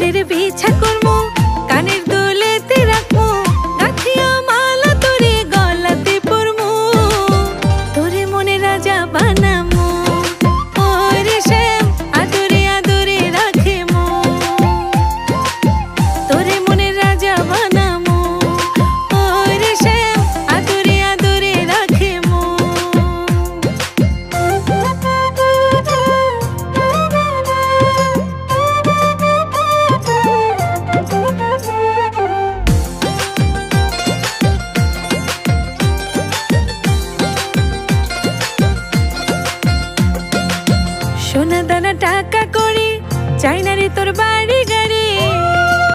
ফুলের বিছা করমু, কানের দুলেতে রাখমু, গাথিয়া মালা তোরে গলাতে পরমু, তোরে মনে রাজা বানামু, ওরে শ্যাম আদরে আদরে রাখেমু, তোরে মনে রাজা বানামু, ওরে শ্যাম আদরে আদরে রাখেমু। সোনা দানা টাকা করি চাই না রে তোর বাড়ি